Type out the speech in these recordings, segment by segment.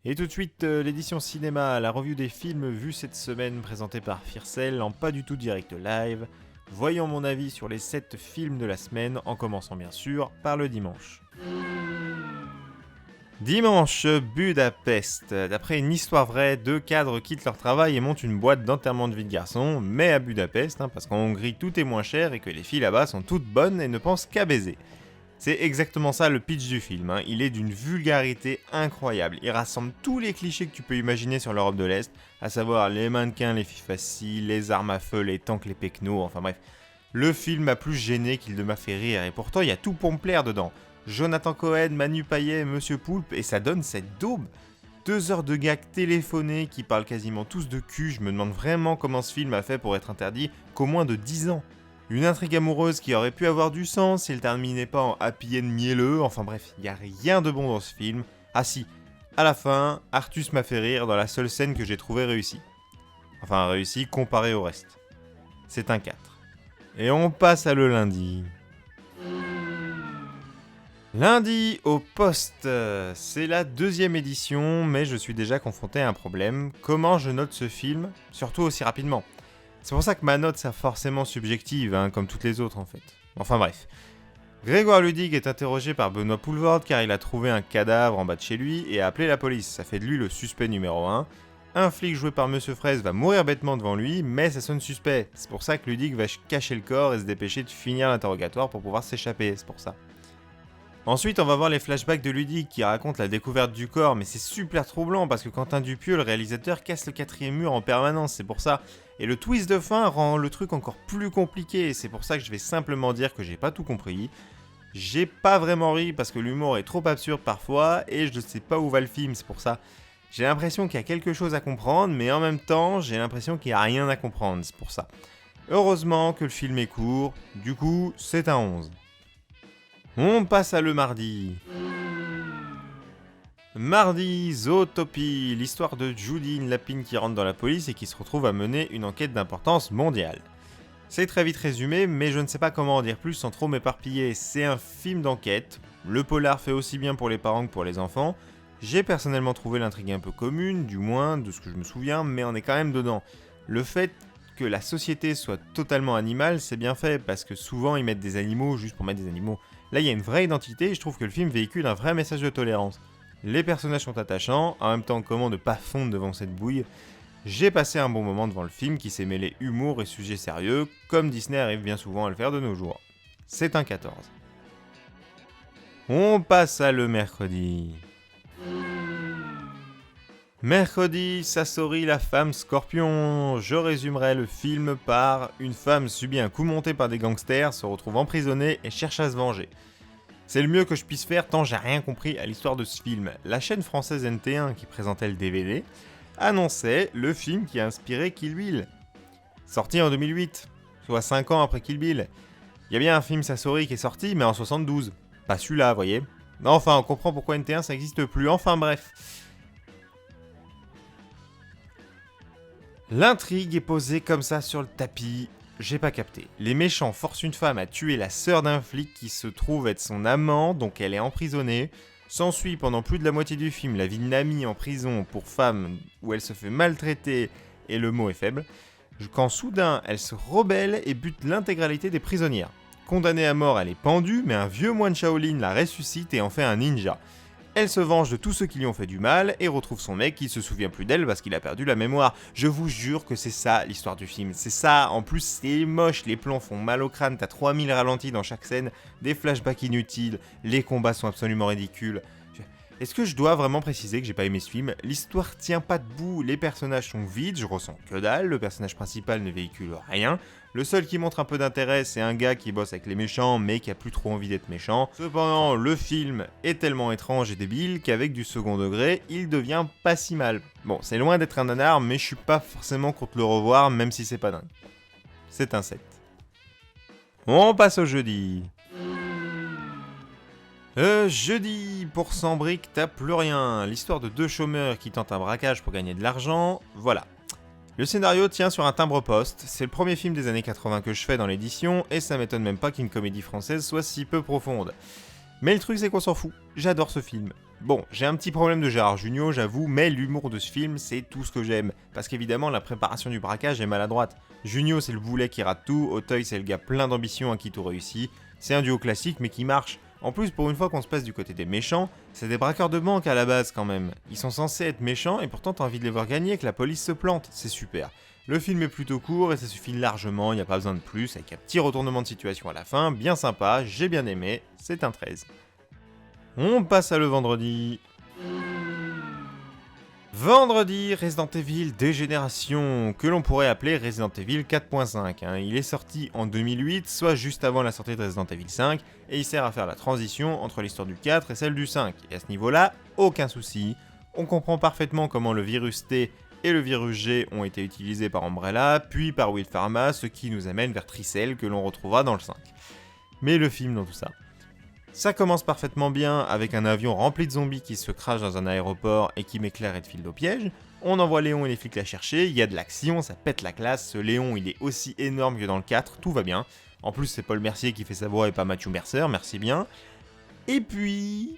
Et tout de suite, l'édition cinéma, la review des films vus cette semaine présentée par Fircel en pas du tout direct live. Voyons mon avis sur les 7 films de la semaine, en commençant bien sûr par le dimanche. Dimanche, Budapest. D'après une histoire vraie, 2 cadres quittent leur travail et montent une boîte d'enterrement de vie de garçon, mais à Budapest, parce qu'en Hongrie tout est moins cher et que les filles là-bas sont toutes bonnes et ne pensent qu'à baiser. C'est exactement ça le pitch du film, il est d'une vulgarité incroyable, il rassemble tous les clichés que tu peux imaginer sur l'Europe de l'Est, à savoir les mannequins, les filles faciles, les armes à feu, les tanks, les pecnos, enfin bref. Le film m'a plus gêné qu'il ne m'a fait rire et pourtant il y a tout pour me plaire dedans. Jonathan Cohen, Manu Payet, Monsieur Poulpe et ça donne cette daube. 2 heures de gags téléphonés qui parlent quasiment tous de cul, je me demande vraiment comment ce film a fait pour être interdit qu'au moins de 10 ans. Une intrigue amoureuse qui aurait pu avoir du sens si elle terminait pas en happy end mielleux, enfin bref, y a rien de bon dans ce film. Ah si, à la fin, Artus m'a fait rire dans la seule scène que j'ai trouvée réussie. Enfin réussie comparé au reste. C'est un 4. Et on passe à le lundi. Lundi au poste, c'est la 2e édition, mais je suis déjà confronté à un problème. Comment je note ce film, surtout aussi rapidement ? C'est pour ça que ma note c'est forcément subjective, comme toutes les autres en fait. Enfin bref. Grégoire Ludig est interrogé par Benoît Poulvorde car il a trouvé un cadavre en bas de chez lui et a appelé la police. Ça fait de lui le suspect numéro 1. Un flic joué par Monsieur Fraise va mourir bêtement devant lui, mais ça sonne suspect. C'est pour ça que Ludig va cacher le corps et se dépêcher de finir l'interrogatoire pour pouvoir s'échapper, c'est pour ça. Ensuite, on va voir les flashbacks de Ludig qui racontent la découverte du corps, mais c'est super troublant parce que Quentin Dupieux, le réalisateur, casse le 4ème mur en permanence, c'est pour ça. Et le twist de fin rend le truc encore plus compliqué, et c'est pour ça que je vais simplement dire que j'ai pas tout compris. J'ai pas vraiment ri parce que l'humour est trop absurde parfois, et je ne sais pas où va le film, c'est pour ça. J'ai l'impression qu'il y a quelque chose à comprendre, mais en même temps, j'ai l'impression qu'il y a rien à comprendre, c'est pour ça. Heureusement que le film est court, du coup, c'est un 11. On passe à le mardi. Mardi, Zootopie, l'histoire de Judy, une lapine qui rentre dans la police et qui se retrouve à mener une enquête d'importance mondiale. C'est très vite résumé, mais je ne sais pas comment en dire plus sans trop m'éparpiller. C'est un film d'enquête, le polar fait aussi bien pour les parents que pour les enfants. J'ai personnellement trouvé l'intrigue un peu commune, du moins de ce que je me souviens, mais on est quand même dedans. Le fait que la société soit totalement animale, c'est bien fait, parce que souvent ils mettent des animaux juste pour mettre des animaux. Là il y a une vraie identité et je trouve que le film véhicule un vrai message de tolérance. Les personnages sont attachants, en même temps comment ne pas fondre devant cette bouille. J'ai passé un bon moment devant le film qui s'est mêlé humour et sujet sérieux, comme Disney arrive bien souvent à le faire de nos jours. C'est un 14. On passe à le mercredi. Mercredi, Sasori, la femme scorpion. Je résumerai le film par une femme subit un coup monté par des gangsters, se retrouve emprisonnée et cherche à se venger. C'est le mieux que je puisse faire tant j'ai rien compris à l'histoire de ce film. La chaîne française NT1 qui présentait le DVD annonçait le film qui a inspiré Kill Bill. Sorti en 2008, soit 5 ans après Kill Bill. Il y a bien un film Sasori qui est sorti, mais en 72. Pas celui-là, voyez. Enfin, on comprend pourquoi NT1 ça n'existe plus, enfin bref. L'intrigue est posée comme ça sur le tapis, j'ai pas capté. Les méchants forcent une femme à tuer la sœur d'un flic qui se trouve être son amant, donc elle est emprisonnée. S'ensuit pendant plus de la moitié du film la vie de Nami en prison pour femme où elle se fait maltraiter et le mot est faible, quand soudain elle se rebelle et bute l'intégralité des prisonnières. Condamnée à mort, elle est pendue, mais un vieux moine Shaolin la ressuscite et en fait un ninja. Elle se venge de tous ceux qui lui ont fait du mal et retrouve son mec qui se souvient plus d'elle parce qu'il a perdu la mémoire. Je vous jure que c'est ça l'histoire du film. C'est ça, en plus c'est moche, les plans font mal au crâne, t'as 3000 ralentis dans chaque scène, des flashbacks inutiles, les combats sont absolument ridicules. Est-ce que je dois vraiment préciser que j'ai pas aimé ce film ? L'histoire tient pas debout, les personnages sont vides, je ressens que dalle, le personnage principal ne véhicule rien. Le seul qui montre un peu d'intérêt, c'est un gars qui bosse avec les méchants, mais qui a plus trop envie d'être méchant. Cependant, le film est tellement étrange et débile qu'avec du second degré, il devient pas si mal. Bon, c'est loin d'être un nanar, mais je suis pas forcément contre le revoir, même si c'est pas dingue. C'est un 7. On passe au jeudi. Jeudi, pour 100 briques, t'as plus rien. L'histoire de 2 chômeurs qui tentent un braquage pour gagner de l'argent, voilà. Le scénario tient sur un timbre-poste, c'est le premier film des années 80 que je fais dans l'édition, et ça m'étonne même pas qu'une comédie française soit si peu profonde. Mais le truc c'est qu'on s'en fout, j'adore ce film. Bon, j'ai un petit problème de Gérard Jugnot, j'avoue, mais l'humour de ce film, c'est tout ce que j'aime. Parce qu'évidemment, la préparation du braquage est maladroite. Jugnot, c'est le boulet qui rate tout, Auteuil, c'est le gars plein d'ambition à qui tout réussit. C'est un duo classique, mais qui marche. En plus, pour une fois qu'on se passe du côté des méchants, c'est des braqueurs de banque à la base quand même. Ils sont censés être méchants et pourtant t'as envie de les voir gagner et que la police se plante, c'est super. Le film est plutôt court et ça suffit largement, il n'y a pas besoin de plus, avec un petit retournement de situation à la fin, bien sympa, j'ai bien aimé, c'est un 13. On passe à le vendredi. Vendredi, Resident Evil Dégénération, que l'on pourrait appeler Resident Evil 4.5. Il est sorti en 2008, soit juste avant la sortie de Resident Evil 5, et il sert à faire la transition entre l'histoire du 4 et celle du 5. Et à ce niveau-là, aucun souci. On comprend parfaitement comment le virus T et le virus G ont été utilisés par Umbrella, puis par Will Pharma, ce qui nous amène vers Tricell que l'on retrouvera dans le 5. Mais le film dans tout ça. Ça commence parfaitement bien avec un avion rempli de zombies qui se crache dans un aéroport et qui met Claire Redfield au piège. On envoie Léon et les flics la chercher, il y a de l'action, ça pète la classe, ce Léon il est aussi énorme que dans le 4, tout va bien. En plus c'est Paul Mercier qui fait sa voix et pas Matthew Mercer, merci bien. Et puis...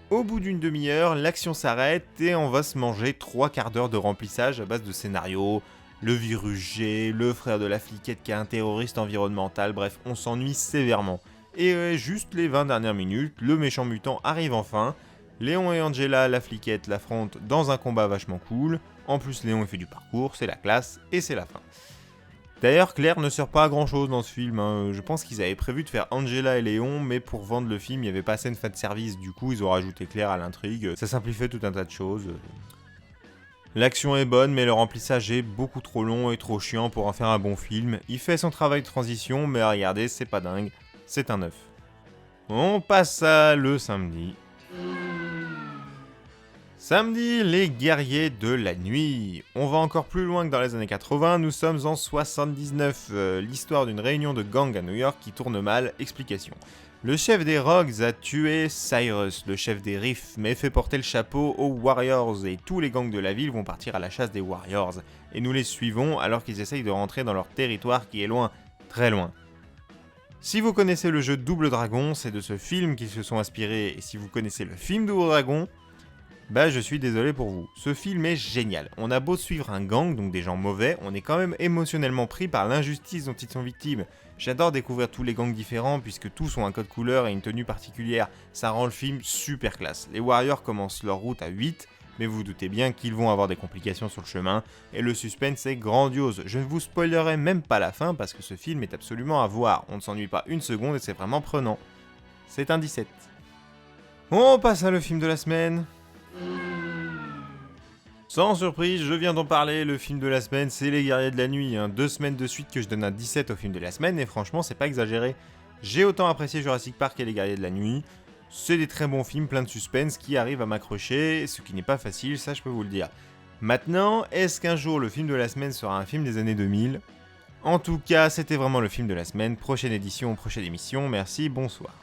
au bout d'une demi-heure, l'action s'arrête et on va se manger 3 quarts d'heure de remplissage à base de scénario, le virus G, le frère de la fliquette qui est un terroriste environnemental, bref, on s'ennuie sévèrement. Et juste les 20 dernières minutes, le méchant mutant arrive enfin. Léon et Angela, la fliquette, l'affrontent dans un combat vachement cool. En plus, Léon il fait du parcours, c'est la classe, et c'est la fin. D'ailleurs, Claire ne sert pas à grand chose dans ce film. Je pense qu'ils avaient prévu de faire Angela et Léon, mais pour vendre le film, il n'y avait pas assez de fan service. Du coup, ils ont rajouté Claire à l'intrigue. Ça simplifiait tout un tas de choses. L'action est bonne, mais le remplissage est beaucoup trop long et trop chiant pour en faire un bon film. Il fait son travail de transition, mais à regarder, c'est pas dingue. C'est un 9. On passe à le samedi. Samedi, les guerriers de la nuit. On va encore plus loin que dans les années 80, nous sommes en 79. L'histoire d'une réunion de gang à New York qui tourne mal, explication. Le chef des Rogues a tué Cyrus, le chef des Riffs, mais fait porter le chapeau aux Warriors et tous les gangs de la ville vont partir à la chasse des Warriors. Et nous les suivons alors qu'ils essayent de rentrer dans leur territoire qui est loin, très loin. Si vous connaissez le jeu Double Dragon, c'est de ce film qu'ils se sont inspirés, et si vous connaissez le film Double Dragon, bah je suis désolé pour vous. Ce film est génial. On a beau suivre un gang, donc des gens mauvais, on est quand même émotionnellement pris par l'injustice dont ils sont victimes. J'adore découvrir tous les gangs différents, puisque tous ont un code couleur et une tenue particulière. Ça rend le film super classe. Les Warriors commencent leur route à 8, mais vous vous doutez bien qu'ils vont avoir des complications sur le chemin, et le suspense est grandiose. Je ne vous spoilerai même pas la fin, parce que ce film est absolument à voir. On ne s'ennuie pas une seconde et c'est vraiment prenant. C'est un 17. On passe à le film de la semaine. Sans surprise, je viens d'en parler, le film de la semaine c'est Les Guerriers de la Nuit, 2 semaines de suite que je donne un 17 au film de la semaine et franchement c'est pas exagéré. J'ai autant apprécié Jurassic Park et Les Guerriers de la Nuit, c'est des très bons films plein de suspense qui arrivent à m'accrocher, ce qui n'est pas facile, ça je peux vous le dire. Maintenant, est-ce qu'un jour le film de la semaine sera un film des années 2000 ? En tout cas, c'était vraiment le film de la semaine, prochaine édition, prochaine émission, merci, bonsoir.